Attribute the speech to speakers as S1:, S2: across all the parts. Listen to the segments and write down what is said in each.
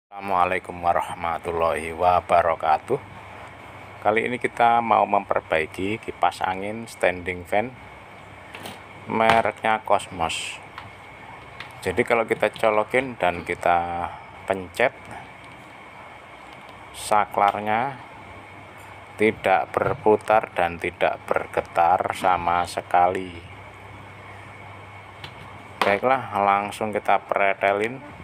S1: Assalamualaikum warahmatullahi wabarakatuh. Kali ini kita mau memperbaiki kipas angin standing fan mereknya Cosmos. Jadi kalau kita colokin dan kita pencet, saklarnya tidak berputar dan tidak bergetar sama sekali. Baiklah, langsung kita pretelin.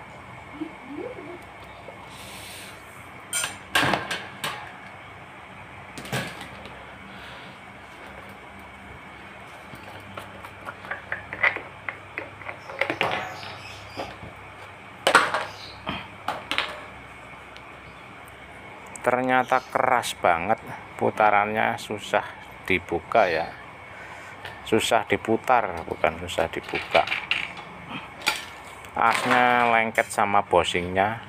S1: Ternyata keras banget, putarannya susah dibuka ya, susah diputar, bukan susah dibuka. Asnya lengket sama bosingnya.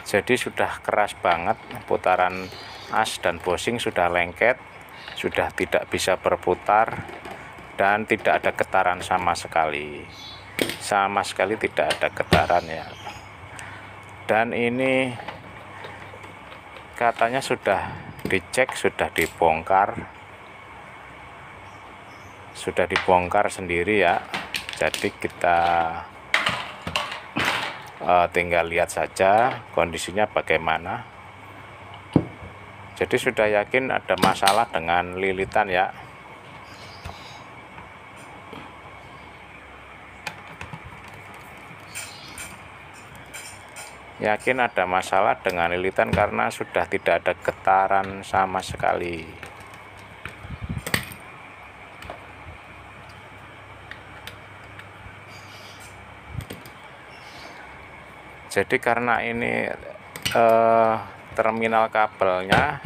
S1: Jadi sudah keras banget, putaran as dan bosing sudah lengket, sudah tidak bisa berputar, dan tidak ada getaran sama sekali tidak ada getaran ya. Dan ini katanya sudah dicek, sudah dibongkar sendiri ya. Jadi kita tinggal lihat saja kondisinya bagaimana. Jadi sudah yakin ada masalah dengan lilitan ya. Yakin ada masalah dengan lilitan karena sudah tidak ada getaran sama sekali. Jadi karena ini terminal kabelnya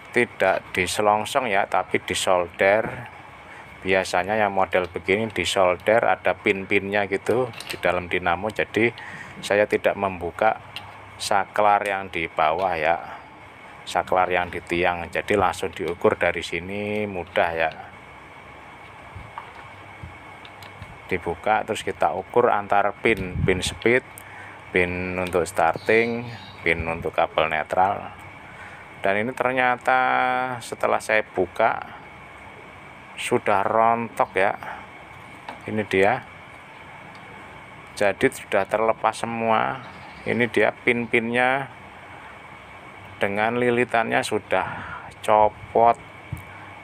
S1: tidak diselongsong ya, tapi disolder. Biasanya yang model begini disolder, ada pin-pinnya gitu di dalam dinamo. Jadi saya tidak membuka saklar yang di bawah ya, saklar yang di tiang. Jadi langsung diukur dari sini, mudah ya. Dibuka terus kita ukur antar pin speed, pin untuk starting, pin untuk kabel netral. Dan ini ternyata setelah saya buka sudah rontok ya. Ini dia. Jadi sudah terlepas semua. Ini dia pin-pinnya dengan lilitannya sudah copot.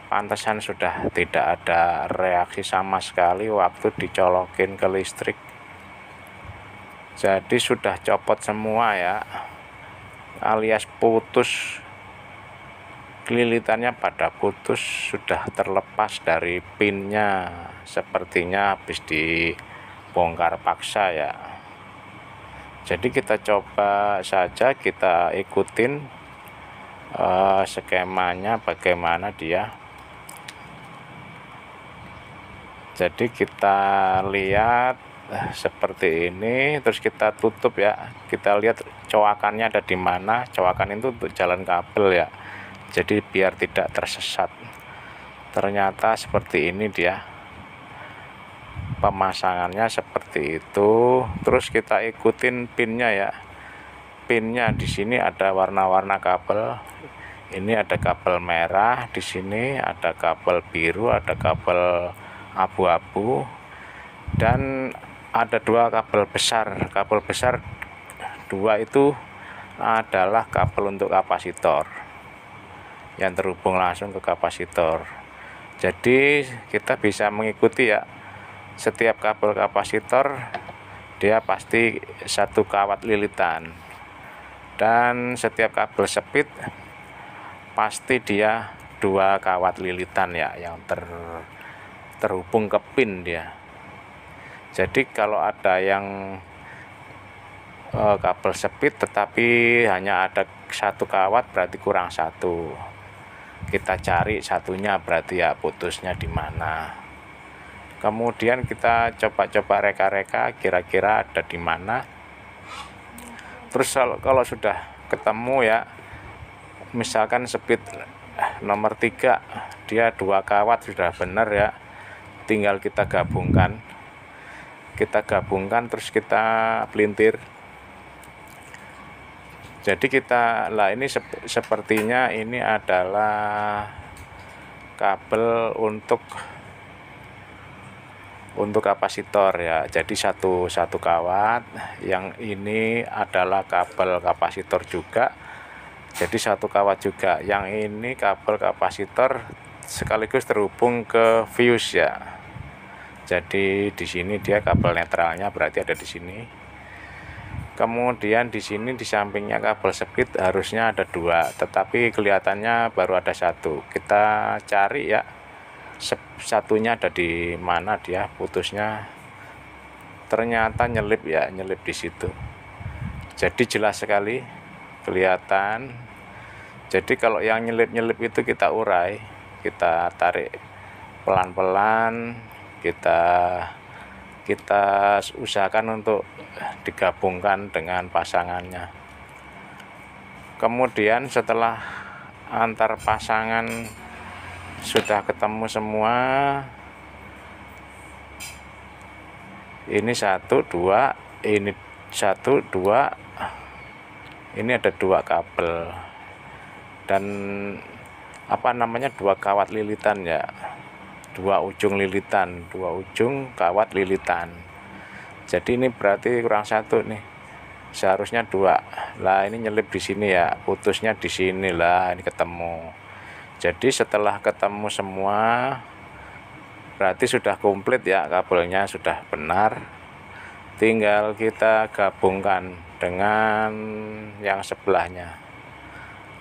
S1: Pantesan sudah tidak ada reaksi sama sekali waktu dicolokin ke listrik. Jadi sudah copot semua ya, alias putus. Lilitannya pada putus, sudah terlepas dari pinnya. Sepertinya habis dibongkar paksa ya. Jadi kita coba saja, kita ikutin skemanya bagaimana dia. Jadi kita lihat seperti ini, terus kita tutup ya. Kita lihat coakannya ada di mana. Coakan itu untuk jalan kabel ya, jadi biar tidak tersesat. Ternyata seperti ini dia pemasangannya, seperti itu. Terus kita ikutin pinnya ya. Pinnya di sini ada warna-warna kabel. Ini ada kabel merah, di sini ada kabel biru, ada kabel abu-abu, dan ada dua kabel besar. Kabel besar dua itu adalah kabel untuk kapasitor yang terhubung langsung ke kapasitor. Jadi kita bisa mengikuti ya, setiap kabel kapasitor dia pasti satu kawat lilitan, dan setiap kabel speed pasti dia dua kawat lilitan ya, yang terhubung ke pin dia. Jadi kalau ada yang kabel speed tetapi hanya ada satu kawat, berarti kurang satu. Kita cari satunya, berarti ya putusnya di mana. Kemudian kita coba-coba reka-reka kira-kira ada di mana. Terus kalau sudah ketemu ya, misalkan speed nomor 3 dia 2 kawat sudah benar ya, tinggal kita gabungkan terus kita pelintir. Jadi ini sepertinya ini adalah kabel untuk kapasitor ya. Jadi satu kawat, yang ini adalah kabel kapasitor juga, jadi satu kawat juga. Yang ini kabel kapasitor sekaligus terhubung ke fuse ya. Jadi di sini dia kabel netralnya berarti ada di sini. Kemudian di sini di sampingnya kabel speed harusnya ada 2, tetapi kelihatannya baru ada 1. Kita cari ya, satunya ada di mana dia putusnya. Ternyata nyelip ya, nyelip di situ. Jadi jelas sekali kelihatan. Jadi kalau yang nyelip itu kita urai, kita tarik pelan-pelan, kita usahakan untuk digabungkan dengan pasangannya. Kemudian setelah antar pasangan sudah ketemu semua, ini 1 2, ini 1 2, ini ada 2 kabel dan 2 kawat lilitan ya, 2 ujung lilitan, 2 ujung kawat lilitan. Jadi ini berarti kurang 1 nih, seharusnya 2 lah. Ini nyelip di sini ya, putusnya di sini lah, ini ketemu. Jadi setelah ketemu semua berarti sudah komplit ya, kabelnya sudah benar. Tinggal kita gabungkan dengan yang sebelahnya,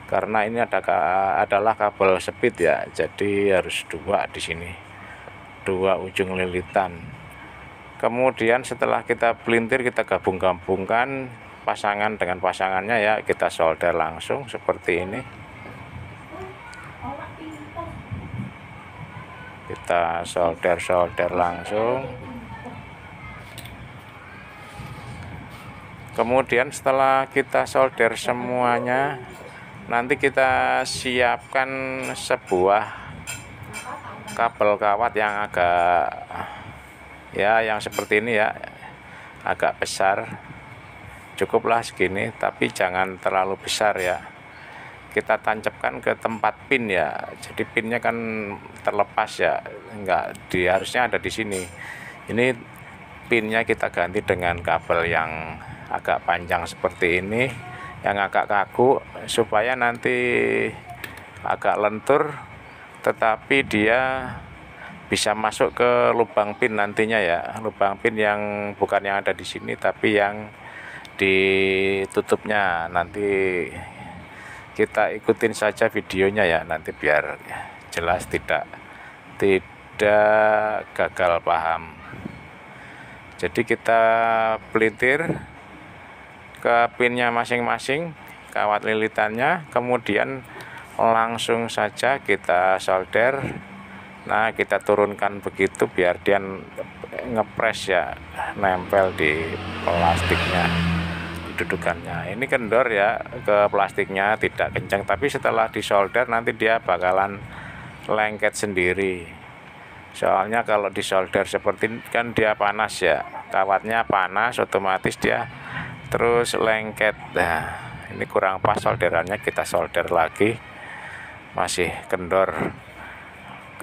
S1: karena ini adalah kabel speed ya, jadi harus 2 di sini, 2 ujung lilitan. Kemudian setelah kita pelintir, kita gabungkan pasangan dengan pasangannya ya, kita solder langsung seperti ini. Kita solder langsung. Kemudian setelah kita solder semuanya, nanti kita siapkan sebuah kabel kawat yang agak ya, yang seperti ini ya, agak besar, cukuplah segini, tapi jangan terlalu besar ya. Kita tancapkan ke tempat pin ya, jadi pinnya kan terlepas ya, harusnya ada di sini. Ini pinnya kita ganti dengan kabel yang agak panjang seperti ini, yang agak kaku, supaya nanti agak lentur, tetapi dia bisa masuk ke lubang pin nantinya ya, lubang pin yang bukan yang ada di sini tapi yang ditutupnya. Nanti kita ikutin saja videonya ya, nanti biar jelas, tidak gagal paham. Jadi kita pelintir ke pinnya masing-masing, kawat lilitannya, kemudian langsung saja kita solder. Nah, kita turunkan begitu biar dia ngepres ya, nempel di plastiknya, di dudukannya. Ini kendor ya ke plastiknya, tidak kencang, tapi setelah disolder nanti dia bakalan lengket sendiri. Soalnya kalau disolder seperti ini kan dia panas ya, kawatnya panas, otomatis dia terus lengket. Nah, ini kurang pas solderannya, kita solder lagi, masih kendor,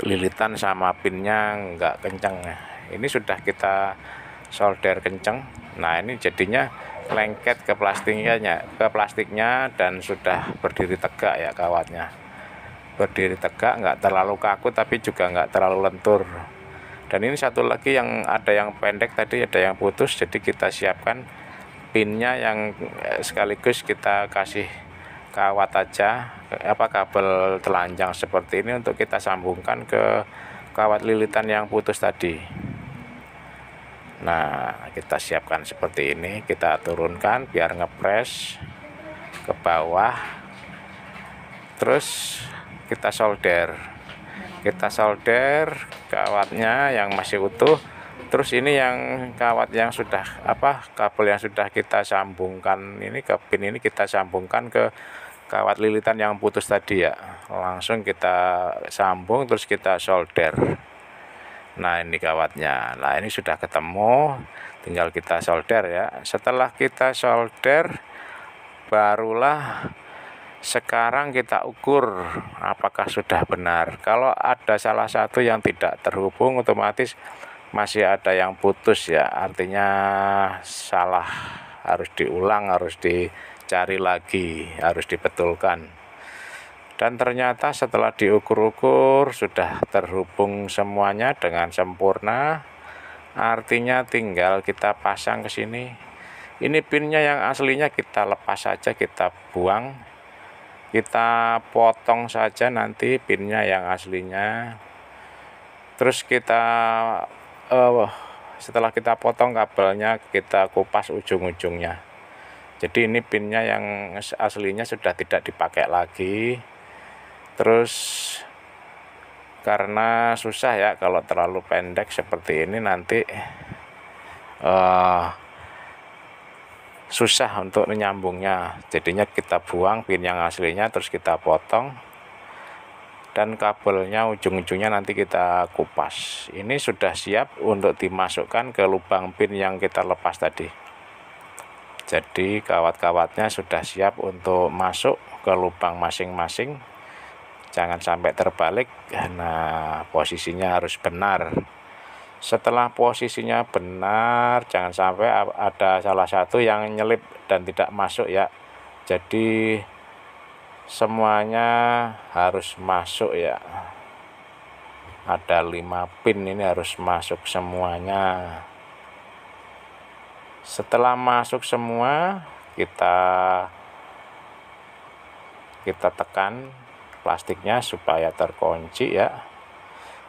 S1: lilitan sama pinnya nggak kencang. Ini sudah kita solder kencang. Nah, ini jadinya lengket ke plastiknya dan sudah berdiri tegak ya, kawatnya berdiri tegak, nggak terlalu kaku tapi juga nggak terlalu lentur. Dan ini satu lagi yang ada yang pendek tadi, ada yang putus, jadi kita siapkan pinnya yang sekaligus kita kasih kawat aja, kabel telanjang seperti ini untuk kita sambungkan ke kawat lilitan yang putus tadi. Nah, kita siapkan seperti ini, kita turunkan biar ngepres ke bawah, terus kita solder kawatnya yang masih utuh. Terus ini yang kawat yang sudah kabel yang sudah kita sambungkan ini ke pin ini, kita sambungkan ke kawat lilitan yang putus tadi ya, langsung kita sambung terus kita solder. Nah ini kawatnya, nah ini sudah ketemu, tinggal kita solder ya. Setelah kita solder, barulah sekarang kita ukur apakah sudah benar. Kalau ada salah satu yang tidak terhubung, otomatis masih ada yang putus ya, artinya salah, harus diulang, harus dicari lagi, harus dibetulkan. Dan ternyata setelah diukur-ukur sudah terhubung semuanya dengan sempurna, artinya tinggal kita pasang ke sini. Ini pinnya yang aslinya kita lepas saja, kita buang, kita potong saja nanti pinnya yang aslinya. Terus kita setelah kita potong kabelnya, kita kupas ujung-ujungnya. Jadi ini pinnya yang aslinya sudah tidak dipakai lagi. Terus karena susah ya kalau terlalu pendek seperti ini, nanti susah untuk menyambungnya. Jadinya kita buang pin yang aslinya, terus kita potong, dan kabelnya ujung-ujungnya nanti kita kupas. Ini sudah siap untuk dimasukkan ke lubang pin yang kita lepas tadi. Jadi kawat-kawatnya sudah siap untuk masuk ke lubang masing-masing. Jangan sampai terbalik. Nah, posisinya harus benar. Setelah posisinya benar, jangan sampai ada salah satu yang nyelip dan tidak masuk ya. Jadi semuanya harus masuk ya. Ada 5 pin, ini harus masuk semuanya. Setelah masuk semua, kita tekan plastiknya supaya terkunci ya.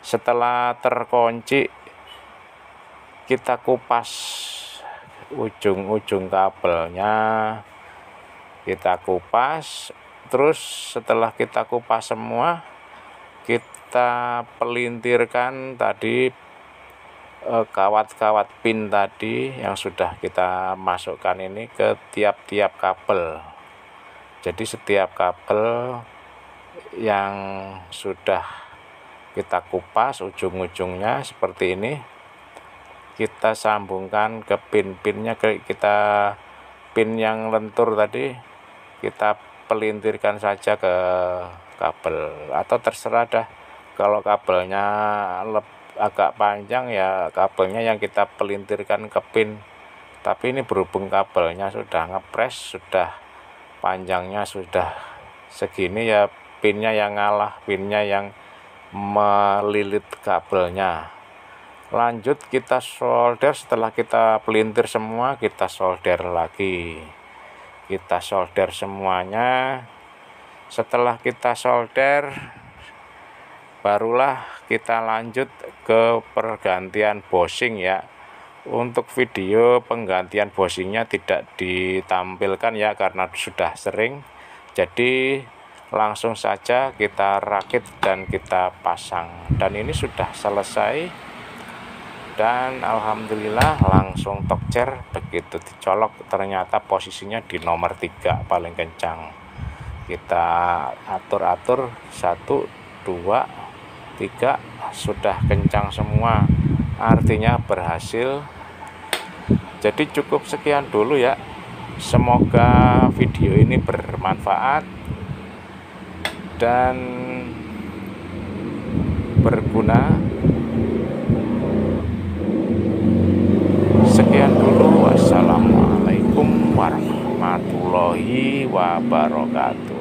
S1: Setelah terkunci, kita kupas ujung-ujung kabelnya, kita kupas. Terus setelah kita kupas semua, kita pelintirkan tadi kawat-kawat pin tadi yang sudah kita masukkan ini ke tiap-tiap kabel. Jadi setiap kabel yang sudah kita kupas ujung-ujungnya seperti ini, kita sambungkan ke pin-pinnya. Kita pin yang lentur tadi kita pelintirkan saja ke kabel, atau terserah dah. Kalau kabelnya agak panjang ya kabelnya yang kita pelintirkan ke pin. Tapi ini berhubung kabelnya sudah ngepres, sudah panjangnya sudah segini ya, pinnya yang ngalah, pinnya yang melilit kabelnya. Lanjut kita solder. Setelah kita pelintir semua, kita solder lagi. Kita solder semuanya. Setelah kita solder, barulah kita lanjut ke pergantian bushing ya. Untuk video penggantian bushingnya tidak ditampilkan ya, karena sudah sering. Jadi langsung saja kita rakit dan kita pasang. Dan ini sudah selesai, dan alhamdulillah langsung tokcer. Begitu dicolok ternyata posisinya di nomor 3 paling kencang. Kita atur-atur 1, 2, 3, sudah kencang semua, artinya berhasil. Jadi cukup sekian dulu ya. Semoga video ini bermanfaat dan berguna. Sekian dulu. Wassalamualaikum warahmatullahi wabarakatuh.